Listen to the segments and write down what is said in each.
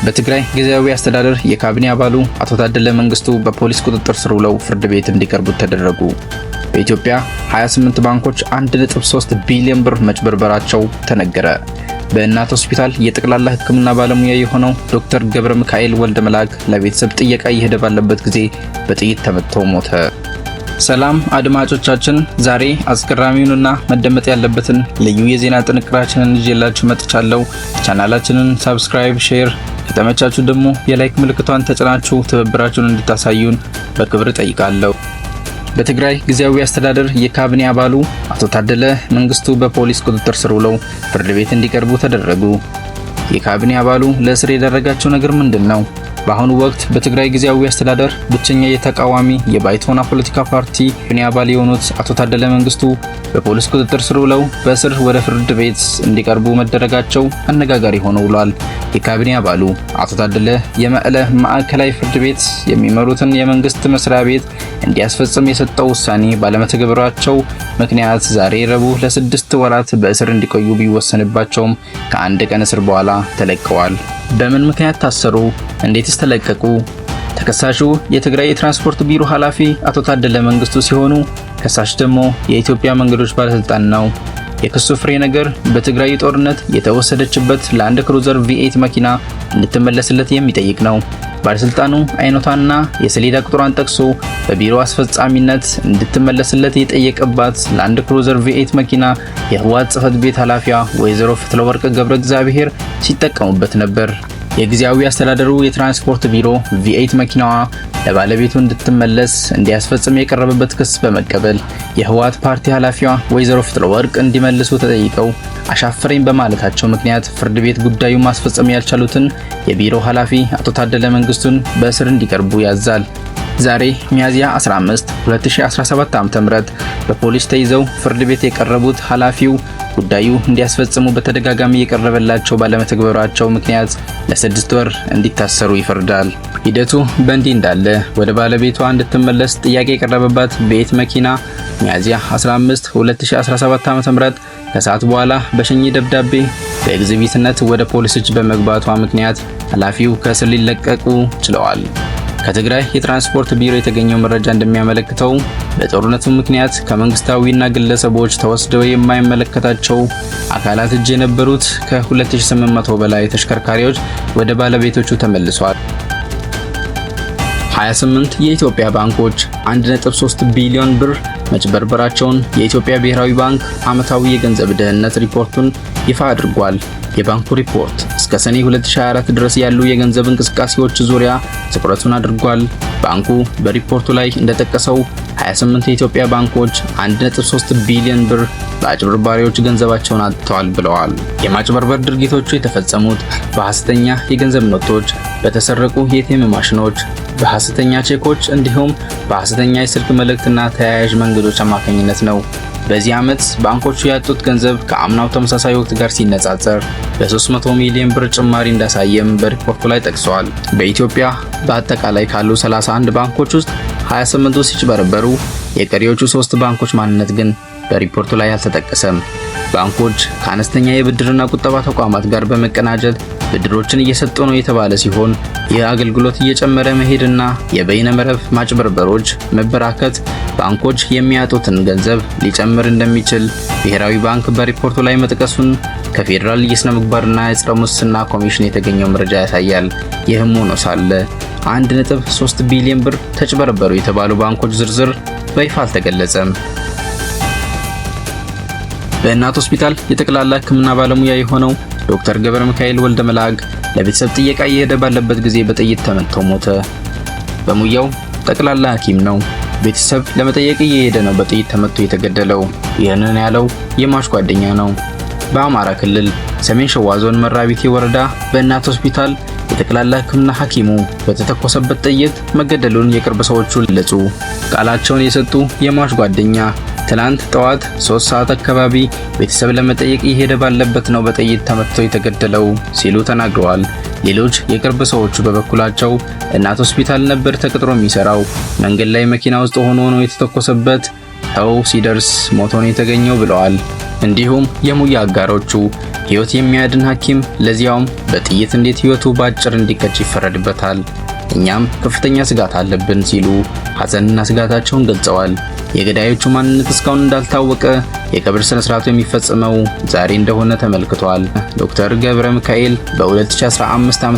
በትግራይ ጊዜያዊ አስተዳደር የካቢኔ አባሉ አቶ ታደለ መንግስቱ በፖሊስ ቁጥጥር ስር ውለው ፍርድ ቤት እንዲቀርቡ ተደረጉ። በኢትዮጵያ 28 ባንኮች 1.3 ቢሊዮን ብር መጭበርበራቸው ተነገረ። በእናት ሆስፒታል የጠቅላላ ሕክምና ባለሙያ የሆነው ዶክተር ገብረ ሚካኤል ወልደ መላክ ለቤተሰብ ጥየቃ እየሄደ ባለበት ጊዜ በጥይት ተመትቶ ሞተ። ሰላም አድማጮቻችን፣ ዛሬ አስገራሚውንና መደመጥ ያለበትን ልዩ የዜና ጥንቅራችንን ይዤላችሁ መጥቻለሁ። ቻናላችንን ሰብስክራይብ፣ ሼር፣ ከተመቻችሁ ደግሞ የላይክ ምልክቷን ተጭናችሁ ትብብራችሁን እንድታሳዩን በክብር ጠይቃለሁ። በትግራይ ጊዜያዊ አስተዳደር የካቢኔ አባሉ አቶ ታደለ መንግስቱ በፖሊስ ቁጥጥር ስር ውለው ፍርድ ቤት እንዲቀርቡ ተደረጉ። የካቢኔ አባሉ ለእስር የደረጋቸው ነገር ምንድነው? በአሁኑ ወቅት በትግራይ ጊዜያዊ አስተዳደር ብቸኛ የተቃዋሚ የባይቶና ፖለቲካ ፓርቲ ካቢኔ አባል የሆኑት አቶ ታደለ መንግስቱ በፖሊስ ቁጥጥር ስር ውለው በእስር ወደ ፍርድ ቤት እንዲቀርቡ መደረጋቸው አነጋጋሪ ሆኖ ውሏል። የካቢኔ አባሉ አቶ ታደለ የመቀለ ማዕከላዊ ፍርድ ቤት የሚመሩትን የመንግስት መስሪያ ቤት እንዲያስፈጽም የሰጠው ውሳኔ ባለመተግበራቸው ምክንያት ዛሬ ረቡዕ ለ6 ወራት በእስር እንዲቆዩ ቢወሰንባቸውም ከአንድ ቀን እስር በኋላ ተለቀዋል። በምን ምክንያት ታሰሩ? እንዴትስ ተለቀቁ? ተከሳሹ የትግራይ የትራንስፖርት ቢሮ ኃላፊ አቶ ታደለ መንግስቱ ሲሆኑ ከሳሽ ደግሞ የኢትዮጵያ መንገዶች ባለስልጣን ነው። የክሱ ፍሬ ነገር በትግራይ ጦርነት የተወሰደችበት ላንድ ክሩዘር V8 መኪና እንድትመለስለት የሚጠይቅ ነው። ባለስልጣኑ አይነቷና የሰሌዳ ቁጥሯን ጠቅሶ በቢሮ አስፈጻሚነት እንድትመለስለት የጠየቀባት ላንድ ክሩዘር V8 መኪና የህወሓት ጽህፈት ቤት ኃላፊዋ ወይዘሮ ፍትለወርቅ ገብረ እግዚአብሔር ሲጠቀሙበት ነበር። የጊዜያዊ አስተዳደሩ የትራንስፖርት ቢሮ V8 መኪናዋ ለባለቤቱ እንድትመለስ እንዲያስፈጽም የቀረበበት ክስ በመቀበል የህወሓት ፓርቲ ኃላፊዋ ወይዘሮ ፍትለወርቅ እንዲመልሱ ተጠይቀው አሻፈረኝ በማለታቸው ምክንያት ፍርድ ቤት ጉዳዩ ማስፈጸም ያልቻሉትን የቢሮ ኃላፊ አቶ ታደለ መንግስቱን በእስር እንዲቀርቡ ያዛል። ዛሬ ሚያዝያ 15 2017 ዓ.ም በፖሊስ ተይዘው ፍርድ ቤት የቀረቡት ኃላፊው ጉዳዩ እንዲያስፈጽሙ በተደጋጋሚ የቀረበላቸው ባለመተግበራቸው ምክንያት ለ6 ወር እንዲታሰሩ ይፈርዳል። ሂደቱ በእንዲህ እንዳለ ወደ ባለቤቷ እንድትመለስ ጥያቄ የቀረበባት V8 መኪና ሚያዝያ 15 2017 ዓ.ም ከሰዓት በኋላ በሸኚ ደብዳቤ በኤግዚቢትነት ወደ ፖሊስ እጅ በመግባቷ ምክንያት ኃላፊው ከእስር ሊለቀቁ ችለዋል። ከትግራይ የትራንስፖርት ቢሮ የተገኘው መረጃ እንደሚያመለክተው በጦርነቱ ምክንያት ከመንግስታዊና ግለሰቦች ተወስደው የማይመለከታቸው አካላት እጅ የነበሩት ከ2800 በላይ ተሽከርካሪዎች ወደ ባለቤቶቹ ተመልሰዋል። 28 የኢትዮጵያ ባንኮች 1.3 ቢሊዮን ብር መጭበርበራቸውን የኢትዮጵያ ብሔራዊ ባንክ ዓመታዊ የገንዘብ ደህንነት ሪፖርቱን ይፋ አድርጓል። የባንኩ ሪፖርት እስከ ሰኔ 2024 ድረስ ያሉ የገንዘብ እንቅስቃሴዎች ዙሪያ ትኩረቱን አድርጓል። ባንኩ በሪፖርቱ ላይ እንደጠቀሰው 28 የኢትዮጵያ ባንኮች 1.3 ቢሊዮን ብር በአጭበርባሪዎች ገንዘባቸውን አጥተዋል ብለዋል። የማጭበርበር ድርጊቶቹ የተፈጸሙት በሐሰተኛ የገንዘብ ኖቶች፣ በተሰረቁ የኤቲኤም ማሽኖች፣ በሐሰተኛ ቼኮች እንዲሁም በሐሰተኛ የስልክ መልእክትና ተያያዥ መንገዶች አማካኝነት ነው። በዚህ ዓመት ባንኮቹ ያጡት ገንዘብ ከአምናው ተመሳሳይ ወቅት ጋር ሲነጻጸር በ300 ሚሊዮን ብር ጭማሪ እንዳሳየም በሪፖርቱ ላይ ጠቅሰዋል። በኢትዮጵያ በአጠቃላይ ካሉ 31 ባንኮች ውስጥ 28ቱ ሲጭበረበሩ የቀሪዎቹ 3 ባንኮች ማንነት ግን በሪፖርቱ ላይ አልተጠቀሰም። ባንኮች ከአነስተኛ የብድርና ቁጠባ ተቋማት ጋር በመቀናጀት ብድሮችን እየሰጡ ነው የተባለ ሲሆን ይህ አገልግሎት እየጨመረ መሄድና የበይነ መረብ ማጭበርበሮች መበራከት ባንኮች የሚያጡትን ገንዘብ ሊጨምር እንደሚችል ብሔራዊ ባንክ በሪፖርቱ ላይ መጥቀሱን ከፌዴራል የሥነ ምግባርና የጸረ ሙስና ኮሚሽን የተገኘው መረጃ ያሳያል። ይህም ሆኖ ሳለ 1.3 ቢሊዮን ብር ተጭበረበሩ የተባሉ ባንኮች ዝርዝር በይፋ አልተገለጸም። በእናት ሆስፒታል የጠቅላላ ሕክምና ባለሙያ የሆነው ዶክተር ገብረ ሚካኤል ወልደ መላክ ለቤተሰብ ጥየቃ እየሄደ ባለበት ጊዜ በጥይት ተመትቶ ሞተ። በሙያው ጠቅላላ ሐኪም ነው። ቤተሰብ ለመጠየቅ እየሄደ ነው በጥይት ተመትቶ የተገደለው። ይህንን ያለው የሟች ጓደኛ ነው። በአማራ ክልል ሰሜን ሸዋ ዞን መራቢቴ ወረዳ በእናት ሆስፒታል የጠቅላላ ሕክምና ሐኪሙ በተተኮሰበት ጥይት መገደሉን የቅርብ ሰዎቹ ገለጹ። ቃላቸውን የሰጡ የሟች ጓደኛ ትናንት ጠዋት 3 ሰዓት አካባቢ ቤተሰብ ለመጠየቅ እየሄደ ባለበት ነው በጥይት ተመትቶ የተገደለው ሲሉ ተናግረዋል። ሌሎች የቅርብ ሰዎቹ በበኩላቸው እናት ሆስፒታል ነበር ተቀጥሮ የሚሰራው፣ መንገድ ላይ መኪና ውስጥ ሆኖ ነው የተተኮሰበት፣ ቦታው ሲደርስ ሞቶ ነው የተገኘው ብለዋል። እንዲሁም የሙያ አጋሮቹ ሕይወት የሚያድን ሐኪም ለዚያውም በጥይት እንዴት ሕይወቱ በአጭር እንዲቀጭ ይፈረድበታል? እኛም ከፍተኛ ስጋት አለብን ሲሉ ሐዘንና ስጋታቸውን ገልጸዋል። የገዳዮቹ ማንነት እስካሁን እንዳልታወቀ፣ የቀብር ስነ ስርዓቱ የሚፈጸመው ዛሬ እንደሆነ ተመልክቷል። ዶክተር ገብረ ሚካኤል በ2015 ዓ.ም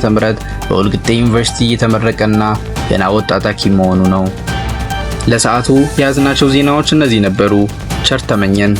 በወልቂጤ ዩኒቨርሲቲ የተመረቀና ገና ወጣት ሐኪም መሆኑ ነው። ለሰዓቱ የያዝናቸው ዜናዎች እነዚህ ነበሩ። ቸር ተመኘን።